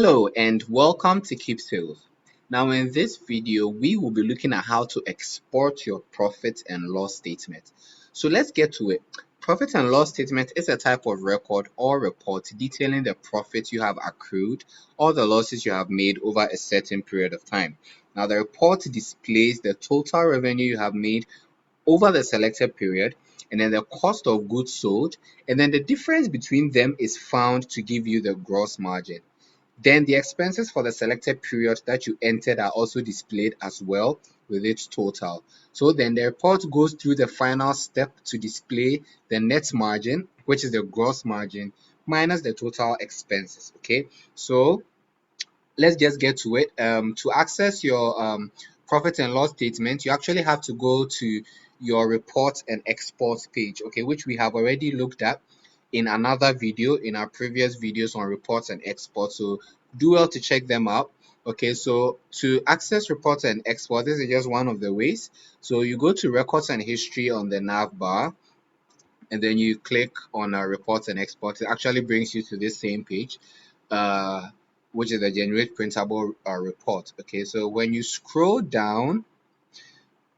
Hello and welcome to Keepsales. Now in this video, we will be looking at how to export your profit and loss statement. So let's get to it. Profit and loss statement is a type of record or report detailing the profit you have accrued or the losses you have made over a certain period of time. Now the report displays the total revenue you have made over the selected period, and then the cost of goods sold, and then the difference between them is found to give you the gross margin. Then the expenses for the selected period that you entered are also displayed as well with its total. So then the report goes through the final step to display the net margin, which is the gross margin, minus the total expenses. Okay, so let's just get to it. To access your profit and loss statement, you actually have to go to your report and export page, okay, which we have already looked at in another video, in our previous videos on reports and exports. So do well to check them out. Okay, so to access reports and export, this is just one of the ways. So you go to records and history on the nav bar, and then you click on reports and exports. It actually brings you to this same page, uh, which is the generate printable report. Okay, so when you scroll down,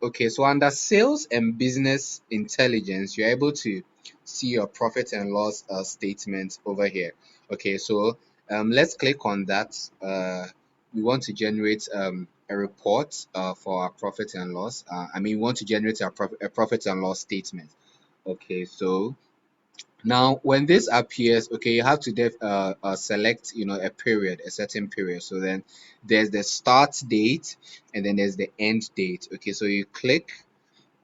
okay, so under sales and business intelligence, you're able to see your profit and loss statement over here. Okay, so let's click on that. We want to generate a report for our profit and loss. We want to generate a profit and loss statement. Okay, so now when this appears, okay, you have to select, a period, a certain period. So then there's the start date and then there's the end date. Okay, so you click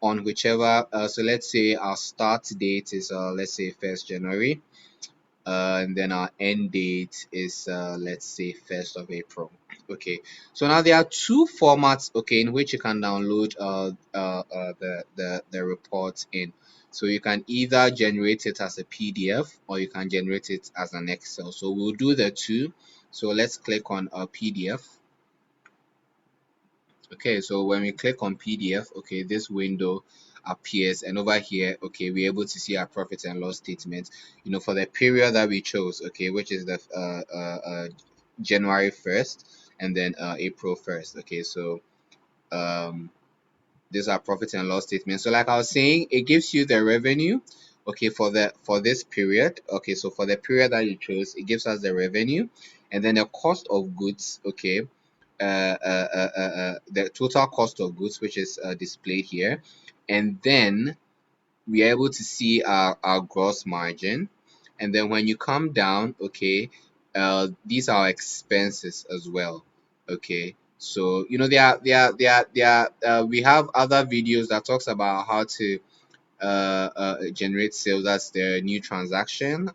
on whichever. So let's say our start date is let's say 1st January, and then our end date is let's say 1st of April. Okay, so now there are two formats, okay, in which you can download the report in. So you can either generate it as a PDF or you can generate it as an Excel. So we'll do the two. So let's click on a PDF. Okay, so when we click on PDF, okay, this window appears, and over here, okay, we're able to see our profit and loss statement, for the period that we chose, okay, which is the January 1st and then April 1st. Okay, so um these are profit and loss statements. So like I was saying, it gives you the revenue, okay, for this period. Okay, so for the period that you chose, it gives us the revenue, and then the cost of goods, okay, the total cost of goods, which is displayed here, and then we are able to see our gross margin. And then when you come down, okay, these are expenses as well. Okay, so we have other videos that talks about how to generate sales. That's the new transaction.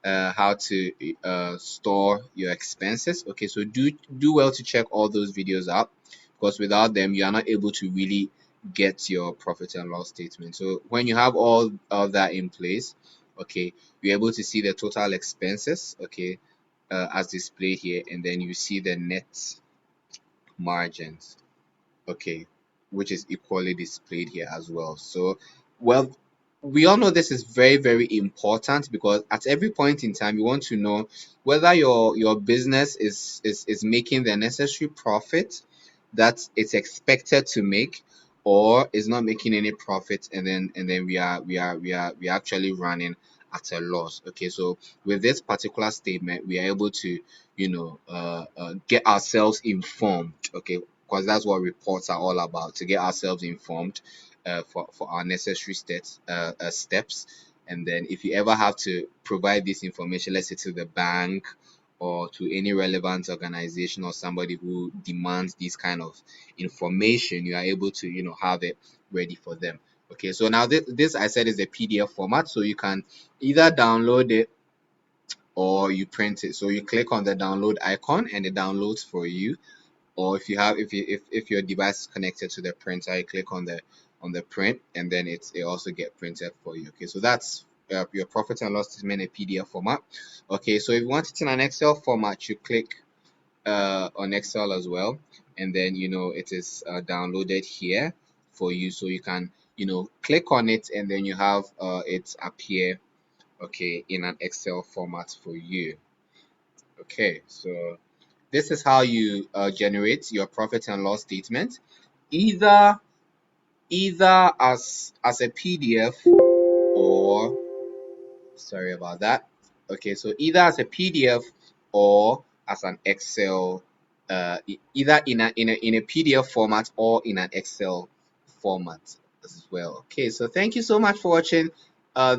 How to store your expenses. Okay, so do well to check all those videos out, because without them you are not able to really get your profit and loss statement. So when you have all of that in place, okay, you're able to see the total expenses, okay, as displayed here, and then you see the net margins, okay, which is equally displayed here as well. So, well, we all know this is very, very important, because at every point in time you want to know whether your business is making the necessary profit that it's expected to make, or is not making any profit, and then we are actually running at a loss. Okay, so with this particular statement, we are able to get ourselves informed, okay, because that's what reports are all about, to get ourselves informed for our necessary steps. And then if you ever have to provide this information, let's say to the bank or to any relevant organization or somebody who demands this kind of information, you are able to have it ready for them. Okay, so now this I said is a PDF format, so you can either download it or you print it. So you click on the download icon and it downloads for you, or if your device is connected to the printer, you click on the print, and then it also get printed for you. Okay, so that's your profit and loss statement in a PDF format. Okay, so if you want it in an Excel format, you click on Excel as well, and then it is downloaded here for you, so you can click on it, and then you have it appear, okay, in an Excel format for you. Okay, so this is how you generate your profit and loss statement, either as a PDF, or sorry about that. Okay, so either as a PDF or as an Excel, either in a PDF format or in an Excel format as well. Okay, so thank you so much for watching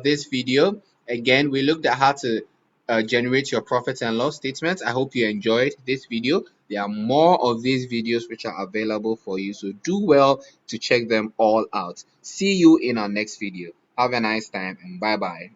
this video. Again, we looked at how to generate your profit and loss statement. I hope you enjoyed this video. There are more of these videos which are available for you, so do well to check them all out. See you in our next video. Have a nice time and bye bye.